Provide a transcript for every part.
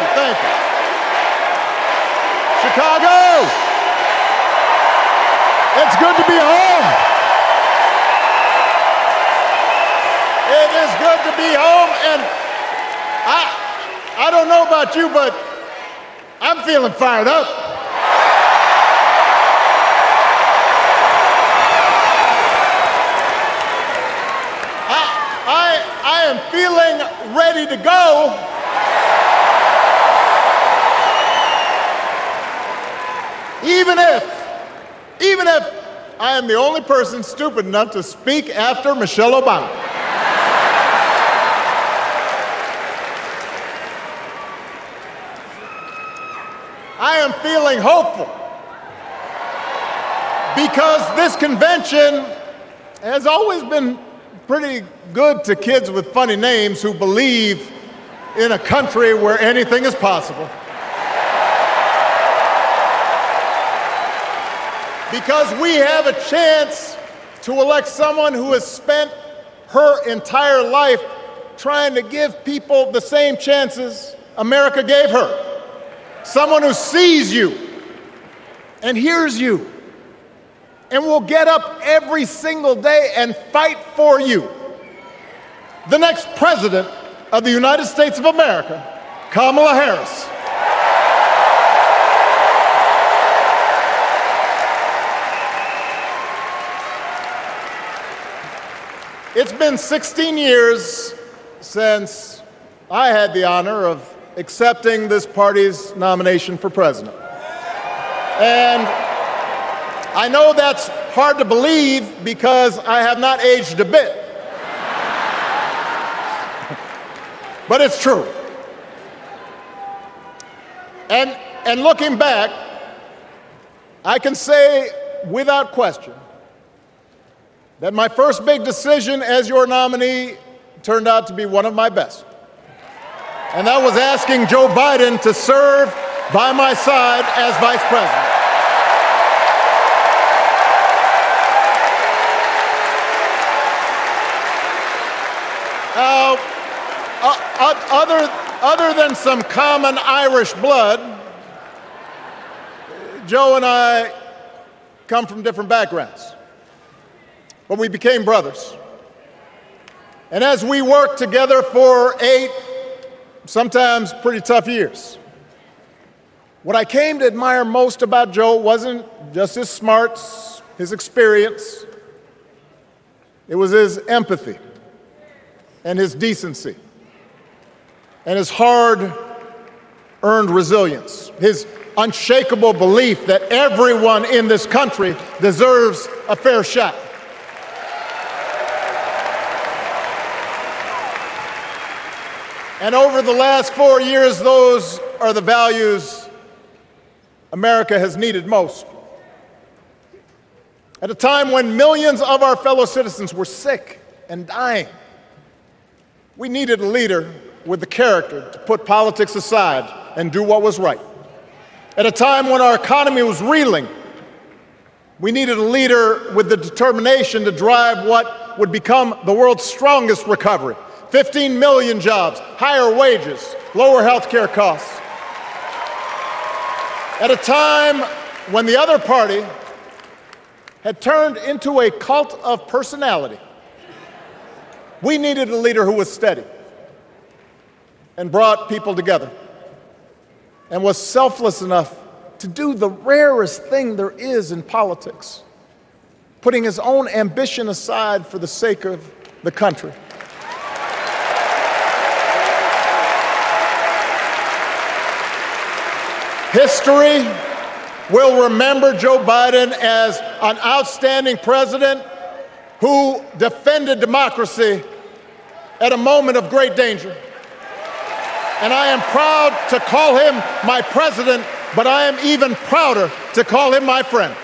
you, thank you. Chicago, it's good to be home. It is good to be home, and I don't know about you, but I'm feeling fired up. I am feeling ready to go. Even if I am the only person stupid enough to speak after Michelle Obama. I am feeling hopeful because this convention has always been pretty good to kids with funny names who believe in a country where anything is possible. Because we have a chance to elect someone who has spent her entire life trying to give people the same chances America gave her. Someone who sees you and hears you and will get up every single day and fight for you. The next president of the United States of America, Kamala Harris. It's been 16 years since I had the honor of accepting this party's nomination for president. And I know that's hard to believe because I have not aged a bit. But it's true. And looking back, I can say without question that my first big decision as your nominee turned out to be one of my best. And that was asking Joe Biden to serve by my side as vice president. Other than some common Irish blood, Joe and I come from different backgrounds. But we became brothers. And as we worked together for 8, sometimes pretty tough years, what I came to admire most about Joe wasn't just his smarts, his experience. It was his empathy and his decency and his hard-earned resilience, his unshakable belief that everyone in this country deserves a fair shot. And over the last 4 years, those are the values America has needed most. At a time when millions of our fellow citizens were sick and dying, we needed a leader with the character to put politics aside and do what was right. At a time when our economy was reeling, we needed a leader with the determination to drive what would become the world's strongest recovery. 15 million jobs, higher wages, lower health care costs. At a time when the other party had turned into a cult of personality, we needed a leader who was steady and brought people together and was selfless enough to do the rarest thing there is in politics, putting his own ambition aside for the sake of the country. History will remember Joe Biden as an outstanding president who defended democracy at a moment of great danger. And I am proud to call him my president, but I am even prouder to call him my friend.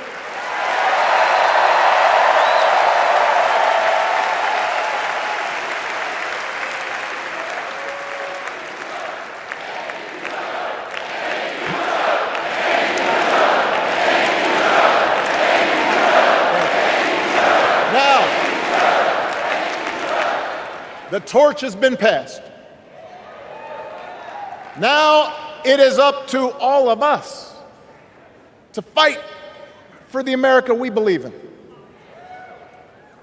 The torch has been passed. Now it is up to all of us to fight for the America we believe in.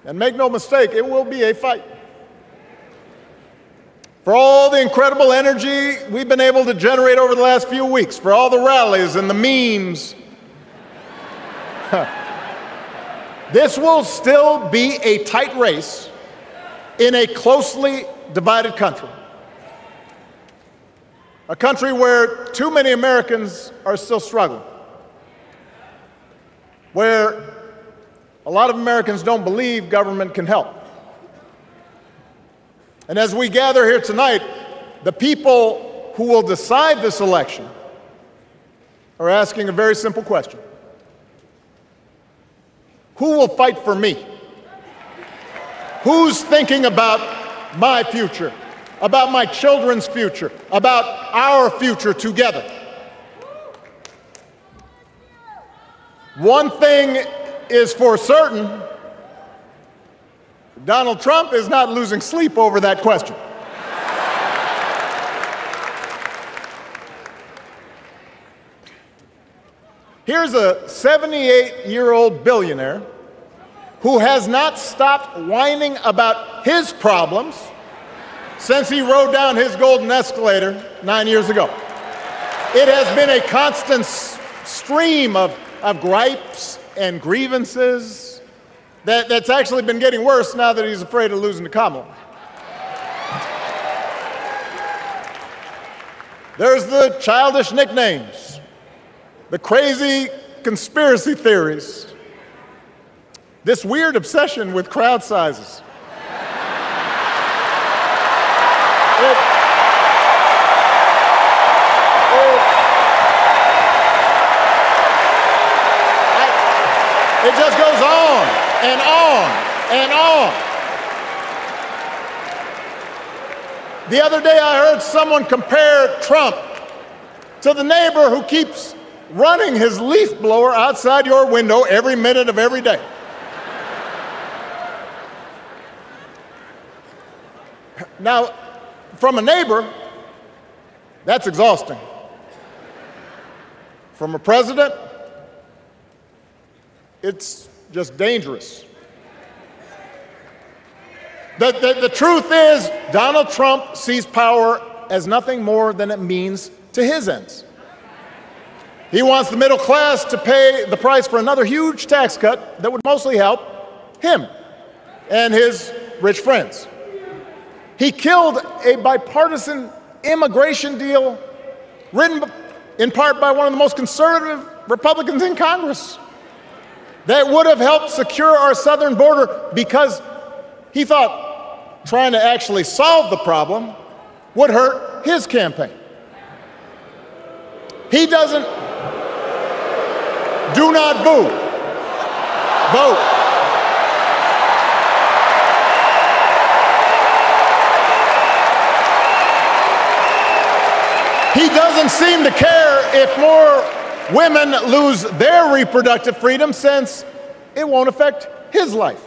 And make no mistake, it will be a fight. For all the incredible energy we've been able to generate over the last few weeks, for all the rallies and the memes, this will still be a tight race in a closely divided country. A country where too many Americans are still struggling. Where a lot of Americans don't believe government can help. And as we gather here tonight, the people who will decide this election are asking a very simple question. Who will fight for me? Who's thinking about my future, about my children's future, about our future together? One thing is for certain, Donald Trump is not losing sleep over that question. Here's a 78-year-old billionaire who has not stopped whining about his problems since he rode down his golden escalator 9 years ago. It has been a constant stream of gripes and grievances that's actually been getting worse now that he's afraid of losing to Kamala. There's the childish nicknames, the crazy conspiracy theories, this weird obsession with crowd sizes. It just goes on and on and on. The other day I heard someone compare Trump to the neighbor who keeps running his leaf blower outside your window every minute of every day. Now, from a neighbor, that's exhausting. From a president, it's just dangerous. The truth is, Donald Trump sees power as nothing more than it means to his ends. He wants the middle class to pay the price for another huge tax cut that would mostly help him and his rich friends. He killed a bipartisan immigration deal written in part by one of the most conservative Republicans in Congress that would have helped secure our southern border because he thought trying to actually solve the problem would hurt his campaign. He doesn't. Do not boo. Vote. He doesn't seem to care if more women lose their reproductive freedom since it won't affect his life.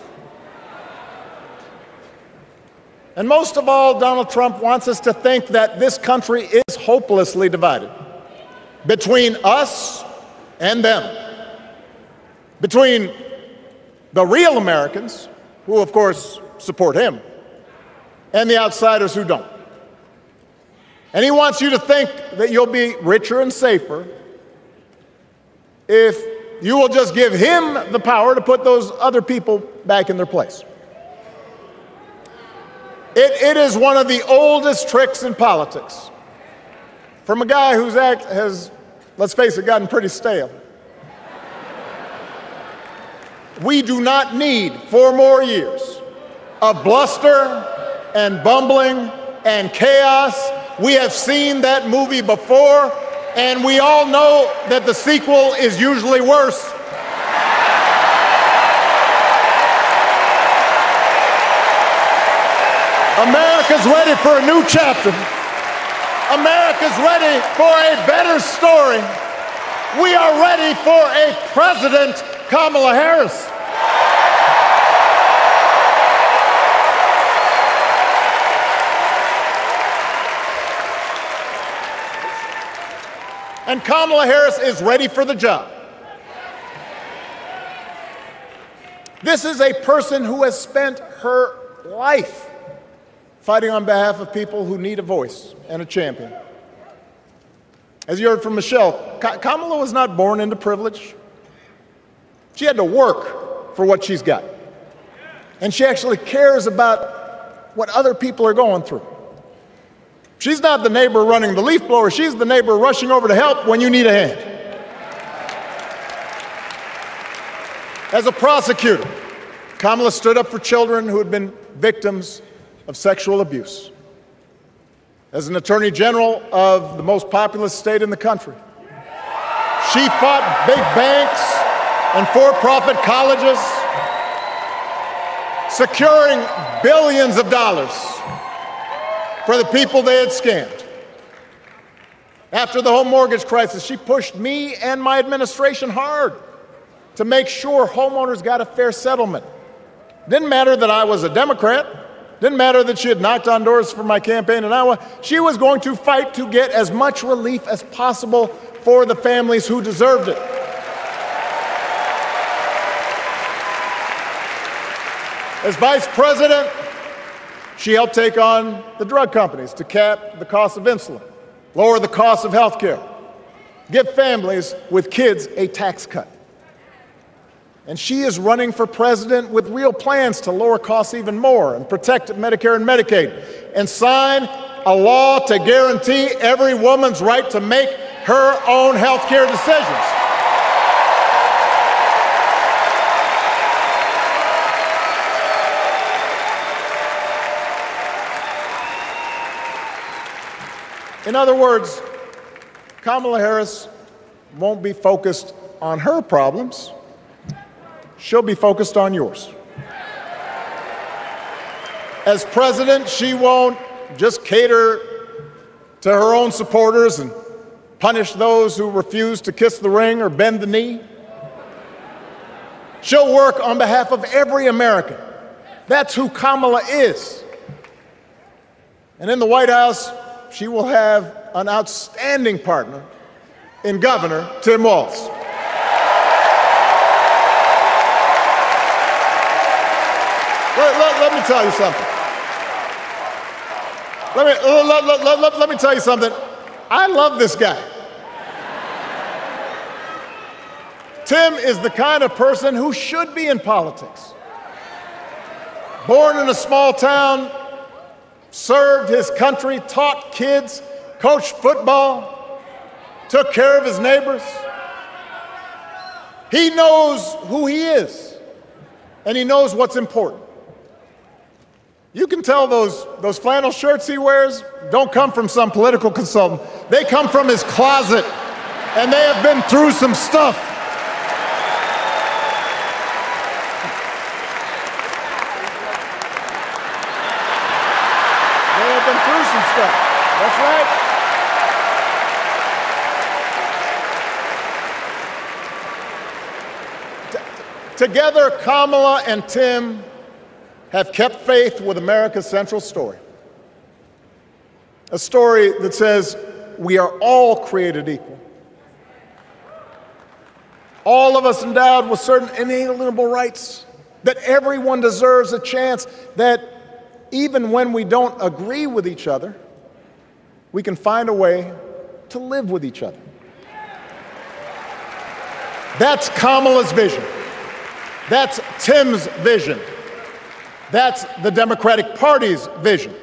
And most of all, Donald Trump wants us to think that this country is hopelessly divided between us and them, between the real Americans, who of course support him, and the outsiders who don't. And he wants you to think that you'll be richer and safer if you will just give him the power to put those other people back in their place. It is one of the oldest tricks in politics from a guy whose act has, let's face it, gotten pretty stale. We do not need 4 more years of bluster and bumbling and chaos. We have seen that movie before, and we all know that the sequel is usually worse. America's ready for a new chapter. America's ready for a better story. We are ready for a President Kamala Harris. And Kamala Harris is ready for the job. This is a person who has spent her life fighting on behalf of people who need a voice and a champion. As you heard from Michelle, Kamala was not born into privilege. She had to work for what she's got. And she actually cares about what other people are going through. She's not the neighbor running the leaf blower. She's the neighbor rushing over to help when you need a hand. As a prosecutor, Kamala stood up for children who had been victims of sexual abuse. As an attorney general of the most populous state in the country, she fought big banks and for-profit colleges, securing billions of dollars for the people they had scammed. After the home mortgage crisis, she pushed me and my administration hard to make sure homeowners got a fair settlement. Didn't matter that I was a Democrat. Didn't matter that she had knocked on doors for my campaign in Iowa. She was going to fight to get as much relief as possible for the families who deserved it. As vice president, she helped take on the drug companies to cap the cost of insulin, lower the cost of health care, give families with kids a tax cut. And she is running for president with real plans to lower costs even more and protect Medicare and Medicaid and sign a law to guarantee every woman's right to make her own health care decisions. In other words, Kamala Harris won't be focused on her problems. She'll be focused on yours. As president, she won't just cater to her own supporters and punish those who refuse to kiss the ring or bend the knee. She'll work on behalf of every American. That's who Kamala is. And in the White House, she will have an outstanding partner in Governor Tim Walz. Let me tell you something. Let me tell you something. I love this guy. Tim is the kind of person who should be in politics. Born in a small town, served his country, taught kids, coached football, took care of his neighbors. He knows who he is, and he knows what's important. You can tell those flannel shirts he wears don't come from some political consultant. They come from his closet, and they have been through some stuff. They have been through some stuff. That's right. Together, Kamala and Tim have kept faith with America's central story. A story that says we are all created equal. All of us endowed with certain inalienable rights, that everyone deserves a chance, that even when we don't agree with each other, we can find a way to live with each other. That's Kamala's vision. That's Tim's vision. That's the Democratic Party's vision.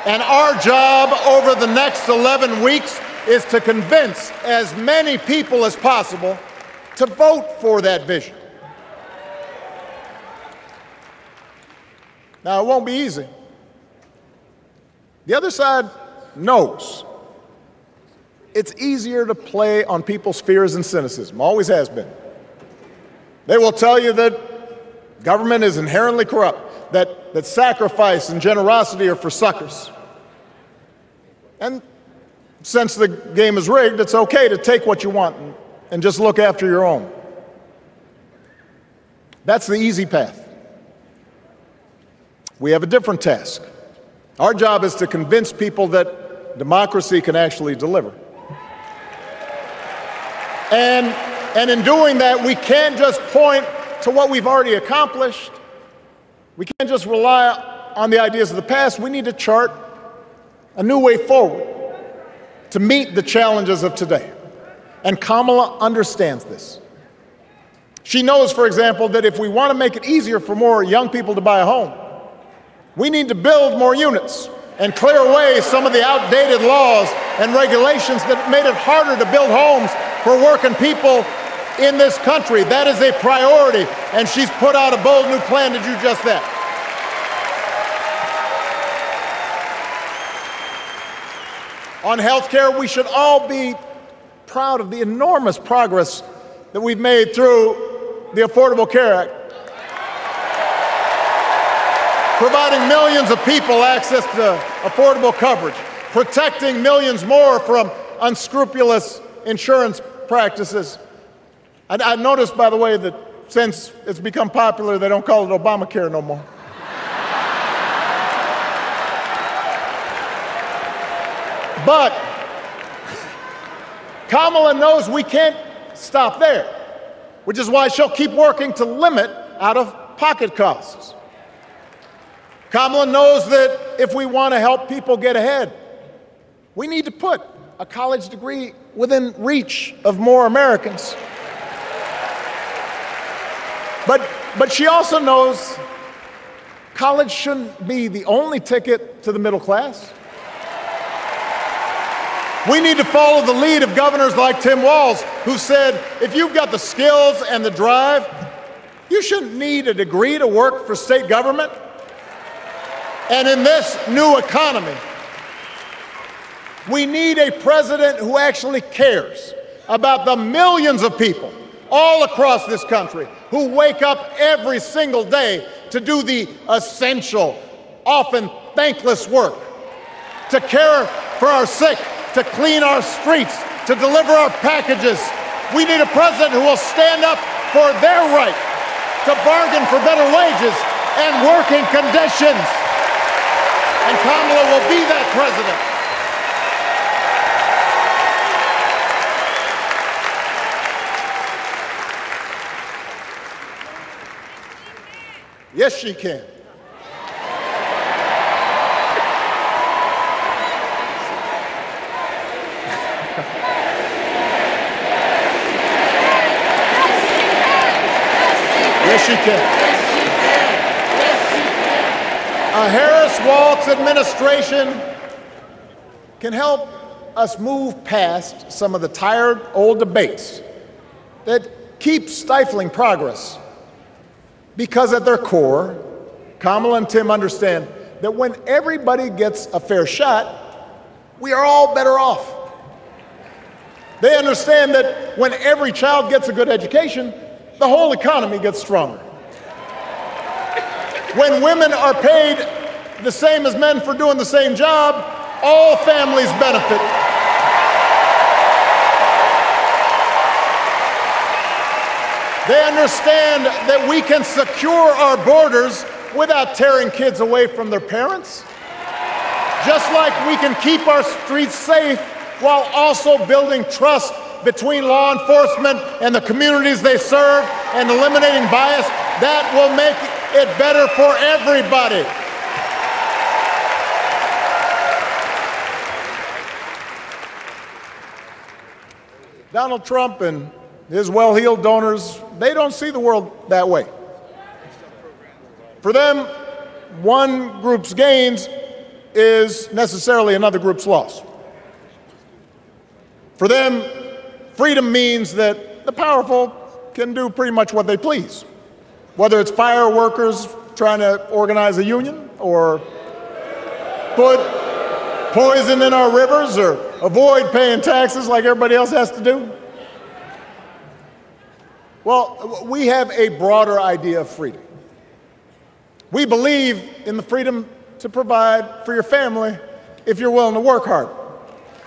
And our job over the next 11 weeks is to convince as many people as possible to vote for that vision. Now, it won't be easy. The other side knows it's easier to play on people's fears and cynicism, always has been. They will tell you that government is inherently corrupt, that sacrifice and generosity are for suckers. And since the game is rigged, it's okay to take what you want and just look after your own. That's the easy path. We have a different task. Our job is to convince people that democracy can actually deliver. And in doing that, we can't just point to what we've already accomplished. We can't just rely on the ideas of the past. We need to chart a new way forward to meet the challenges of today. And Kamala understands this. She knows, for example, that if we want to make it easier for more young people to buy a home, we need to build more units and clear away some of the outdated laws and regulations that made it harder to build homes for working people in this country. That is a priority, and she's put out a bold new plan to do just that. On health care, we should all be proud of the enormous progress that we've made through the Affordable Care Act, providing millions of people access to affordable coverage, protecting millions more from unscrupulous insurance practices. I noticed, by the way, that since it's become popular, they don't call it Obamacare no more. But Kamala knows we can't stop there, which is why she'll keep working to limit out-of-pocket costs. Kamala knows that if we want to help people get ahead, we need to put a college degree within reach of more Americans. But she also knows college shouldn't be the only ticket to the middle class. We need to follow the lead of governors like Tim Walz, who said, if you've got the skills and the drive, you shouldn't need a degree to work for state government. And in this new economy, we need a president who actually cares about the millions of people all across this country who wake up every single day to do the essential, often thankless work, to care for our sick, to clean our streets, to deliver our packages. We need a president who will stand up for their right to bargain for better wages and working conditions. And Kamala will be that president. Yes, she can. Yes, she can. A Harris-Walz administration can help us move past some of the tired old debates that keep stifling progress. Because at their core, Kamala and Tim understand that when everybody gets a fair shot, we are all better off. They understand that when every child gets a good education, the whole economy gets stronger. When women are paid the same as men for doing the same job, all families benefit. They understand that we can secure our borders without tearing kids away from their parents, just like we can keep our streets safe while also building trust between law enforcement and the communities they serve and eliminating bias. That will make it better for everybody. Donald Trump and his well-heeled donors, they don't see the world that way. For them, one group's gains is necessarily another group's loss. For them, freedom means that the powerful can do pretty much what they please, whether it's fire workers trying to organize a union or put poison in our rivers or avoid paying taxes like everybody else has to do. Well, we have a broader idea of freedom. We believe in the freedom to provide for your family if you're willing to work hard.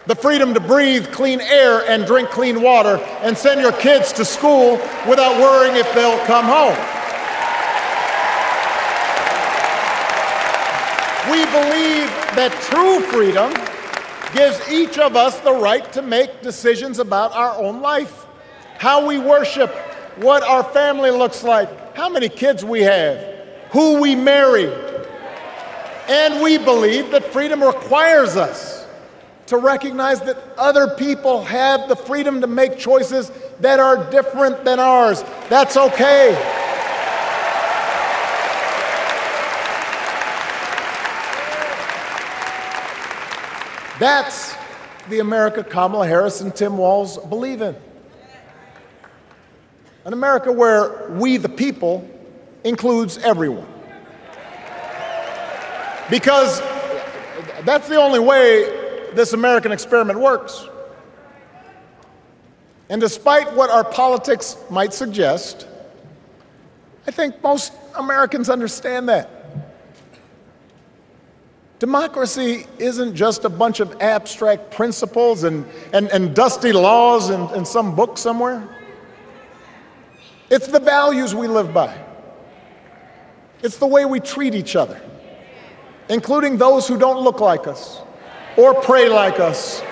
The freedom to breathe clean air and drink clean water and send your kids to school without worrying if they'll come home. We believe that true freedom gives each of us the right to make decisions about our own life how we worship, what our family looks like, how many kids we have, who we marry. And we believe that freedom requires us to recognize that other people have the freedom to make choices that are different than ours. That's okay. That's the America Kamala Harris and Tim Walz believe in. An America where we, the people, includes everyone. Because that's the only way this American experiment works. And despite what our politics might suggest, I think most Americans understand that. Democracy isn't just a bunch of abstract principles and dusty laws in some book somewhere. It's the values we live by. It's the way we treat each other, including those who don't look like us, or pray like us,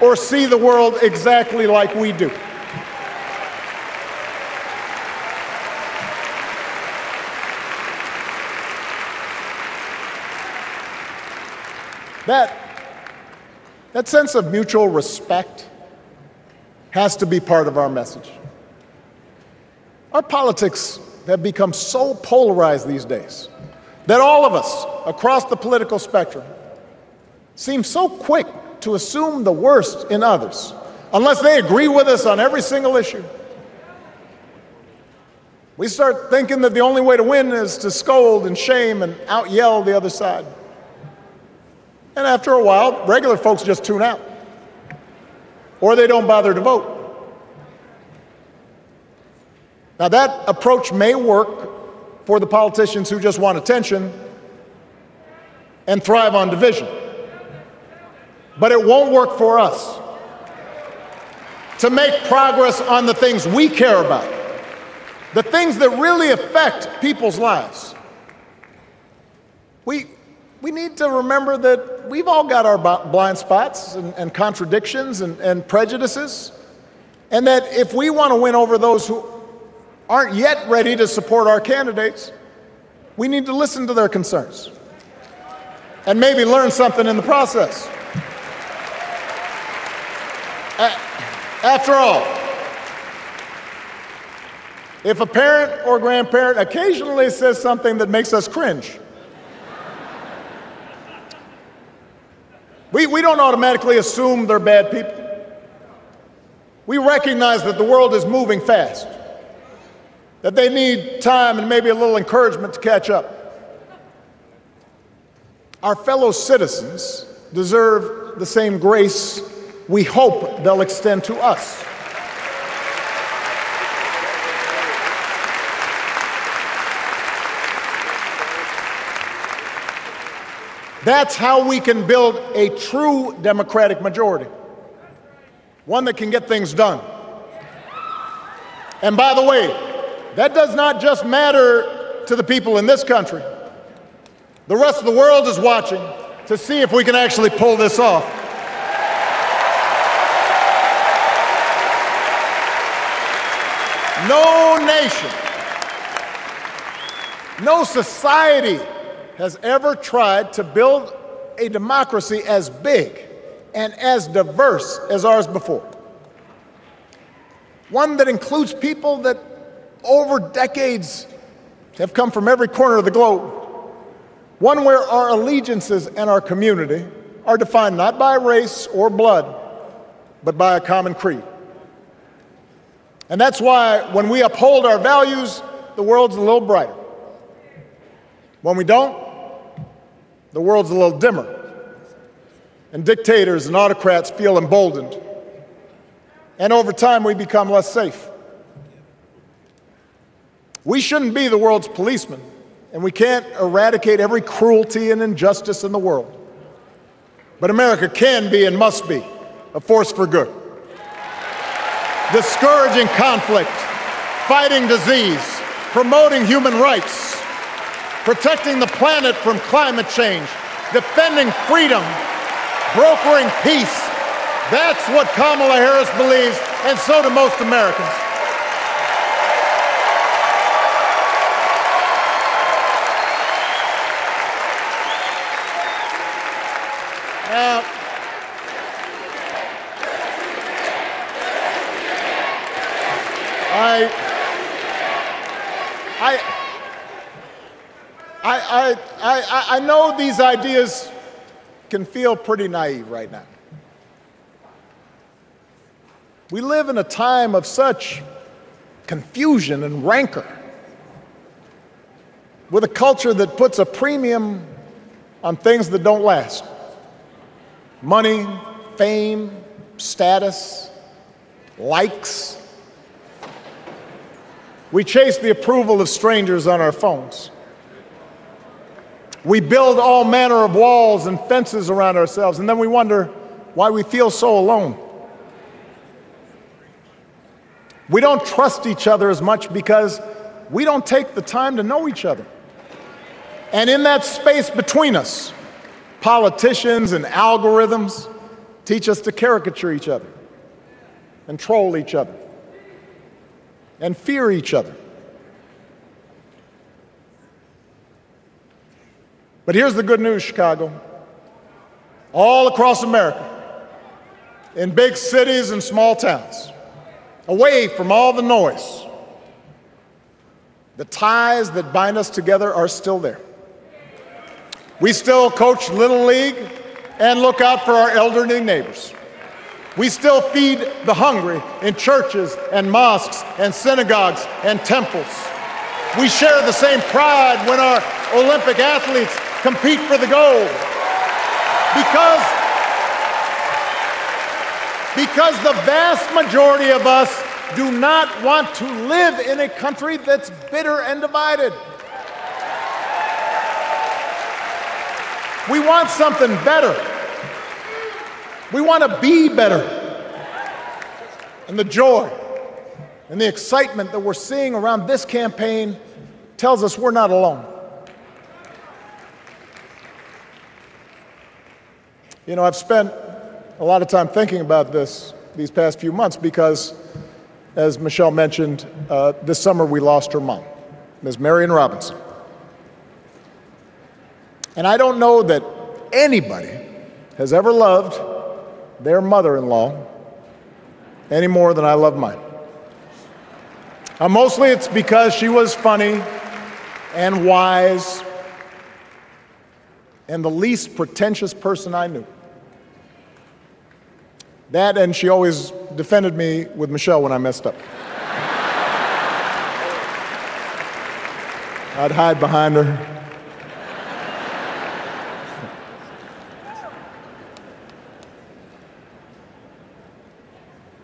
or see the world exactly like we do. That sense of mutual respect has to be part of our message. Our politics have become so polarized these days that all of us across the political spectrum seem so quick to assume the worst in others, unless they agree with us on every single issue. We start thinking that the only way to win is to scold and shame and out-yell the other side. And after a while, regular folks just tune out, or they don't bother to vote. Now, that approach may work for the politicians who just want attention and thrive on division, but it won't work for us. To make progress on the things we care about, the things that really affect people's lives, we need to remember that we've all got our blind spots and contradictions and prejudices, and that if we want to win over those who aren't yet ready to support our candidates, we need to listen to their concerns and maybe learn something in the process. After all, if a parent or grandparent occasionally says something that makes us cringe, we don't automatically assume they're bad people. We recognize that the world is moving fast, that they need time and maybe a little encouragement to catch up. Our fellow citizens deserve the same grace we hope they'll extend to us. That's how we can build a true democratic majority, one that can get things done. And by the way, that does not just matter to the people in this country. The rest of the world is watching to see if we can actually pull this off. No nation, no society has ever tried to build a democracy as big and as diverse as ours before. One that includes people that over decades have come from every corner of the globe. One where our allegiances and our community are defined not by race or blood, but by a common creed. And that's why when we uphold our values, the world's a little brighter. When we don't, the world's a little dimmer. And dictators and autocrats feel emboldened. And over time, we become less safe. We shouldn't be the world's policemen, and we can't eradicate every cruelty and injustice in the world. But America can be and must be a force for good. Discouraging conflict, fighting disease, promoting human rights, protecting the planet from climate change, defending freedom, brokering peace. That's what Kamala Harris believes, and so do most Americans. I know these ideas can feel pretty naive right now. We live in a time of such confusion and rancor, with a culture that puts a premium on things that don't last. Money, fame, status, likes. We chase the approval of strangers on our phones. We build all manner of walls and fences around ourselves, and then we wonder why we feel so alone. We don't trust each other as much because we don't take the time to know each other. And in that space between us, politicians and algorithms teach us to caricature each other and troll each other and fear each other. But here's the good news, Chicago. All across America, in big cities and small towns, away from all the noise, the ties that bind us together are still there. We still coach Little League and look out for our elderly neighbors. We still feed the hungry in churches and mosques and synagogues and temples. We share the same pride when our Olympic athletes compete for the gold. Because the vast majority of us do not want to live in a country that's bitter and divided. We want something better. We want to be better. And the joy and the excitement that we're seeing around this campaign tells us we're not alone. You know, I've spent a lot of time thinking about these past few months because, as Michelle mentioned, this summer we lost her mom, Ms. Marion Robinson. And I don't know that anybody has ever loved their mother-in-law any more than I love mine. Mostly it's because she was funny and wise and the least pretentious person I knew. That, and she always defended me with Michelle when I messed up. I'd hide behind her.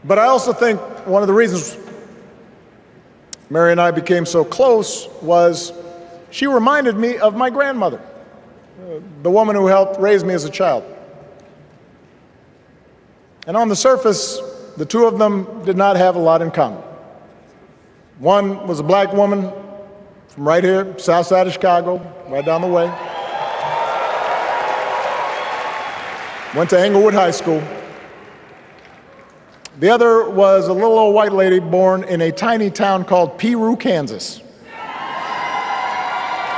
But I also think one of the reasons Mary and I became so close was she reminded me of my grandmother, the woman who helped raise me as a child. And on the surface, the two of them did not have a lot in common. One was a black woman from right here, south side of Chicago, right down the way. Went to Englewood High School. The other was a little old white lady born in a tiny town called Peru, Kansas.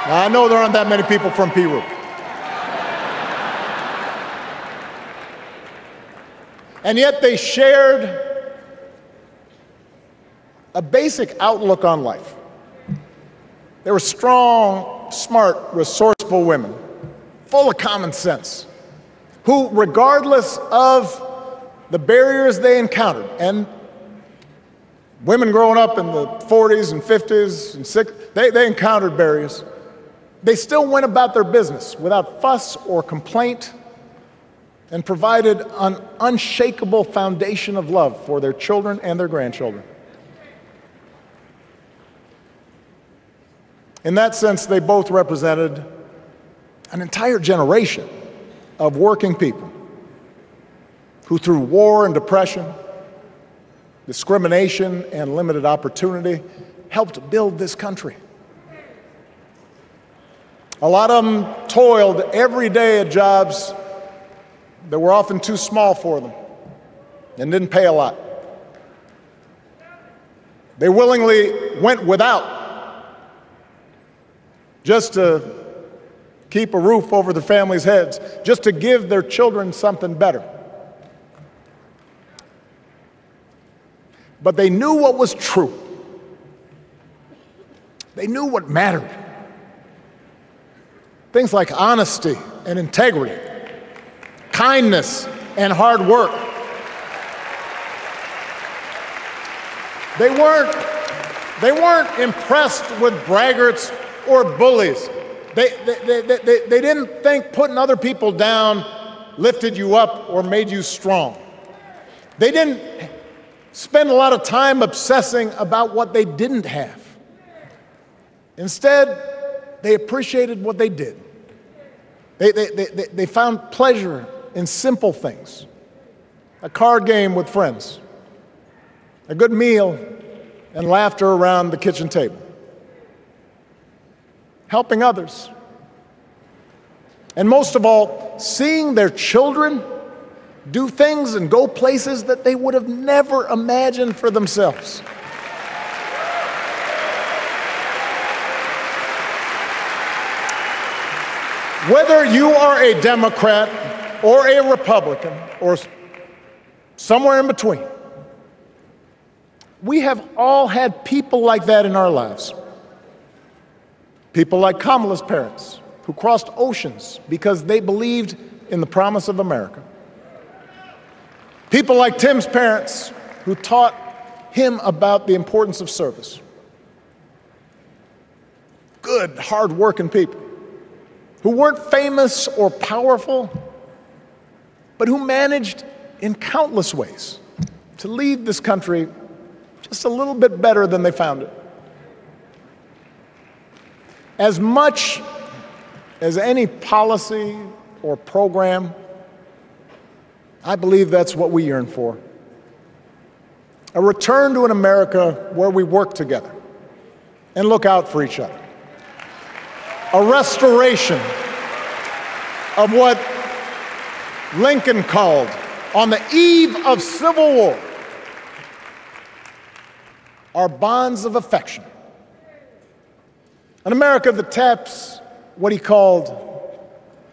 Now, I know there aren't that many people from Peru. And yet they shared a basic outlook on life. They were strong, smart, resourceful women, full of common sense, who, regardless of the barriers they encountered, and women growing up in the 40s and 50s and 60s, they encountered barriers. They still went about their business without fuss or complaint and provided an unshakable foundation of love for their children and their grandchildren. In that sense, they both represented an entire generation of working people who, through war and depression, discrimination and limited opportunity, helped build this country. A lot of them toiled every day at jobs that were often too small for them and didn't pay a lot. They willingly went without just to keep a roof over their families' heads, just to give their children something better. But they knew what was true. They knew what mattered. Things like honesty and integrity, kindness and hard work. They weren't impressed with braggarts or bullies. They didn't think putting other people down lifted you up or made you strong. They didn't spend a lot of time obsessing about what they didn't have. Instead, they appreciated what they did. They found pleasure in simple things: a card game with friends, a good meal, and laughter around the kitchen table, helping others, and most of all, seeing their children do things and go places that they would have never imagined for themselves. Whether you are a Democrat or a Republican or somewhere in between, we have all had people like that in our lives. People like Kamala's parents, who crossed oceans because they believed in the promise of America. People like Tim's parents, who taught him about the importance of service. Good, hard-working people who weren't famous or powerful, but who managed in countless ways to leave this country just a little bit better than they found it. As much as any policy or program, I believe that's what we yearn for. A return to an America where we work together and look out for each other. A restoration of what Lincoln called, on the eve of civil war, our bonds of affection. An America that taps what he called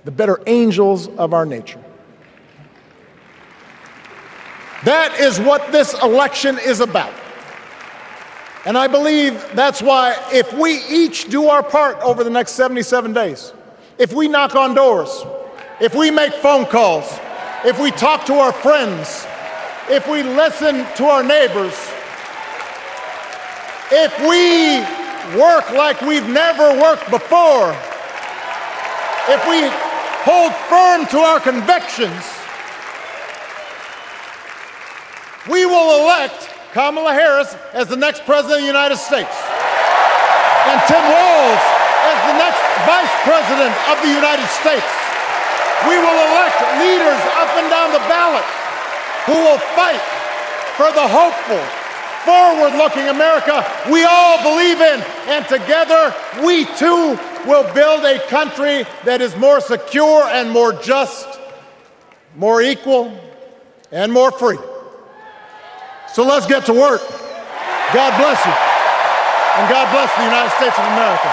the better angels of our nature. That is what this election is about. And I believe that's why, if we each do our part over the next 77 days, if we knock on doors, if we make phone calls, if we talk to our friends, if we listen to our neighbors, if we work like we've never worked before, if we hold firm to our convictions, we will elect Kamala Harris as the next President of the United States, and Tim Walz as the next Vice President of the United States. We will elect leaders up and down the ballot who will fight for the hopeful, forward-looking America we all believe in, and together we too will build a country that is more secure and more just, more equal, and more free. So let's get to work. God bless you, and God bless the United States of America.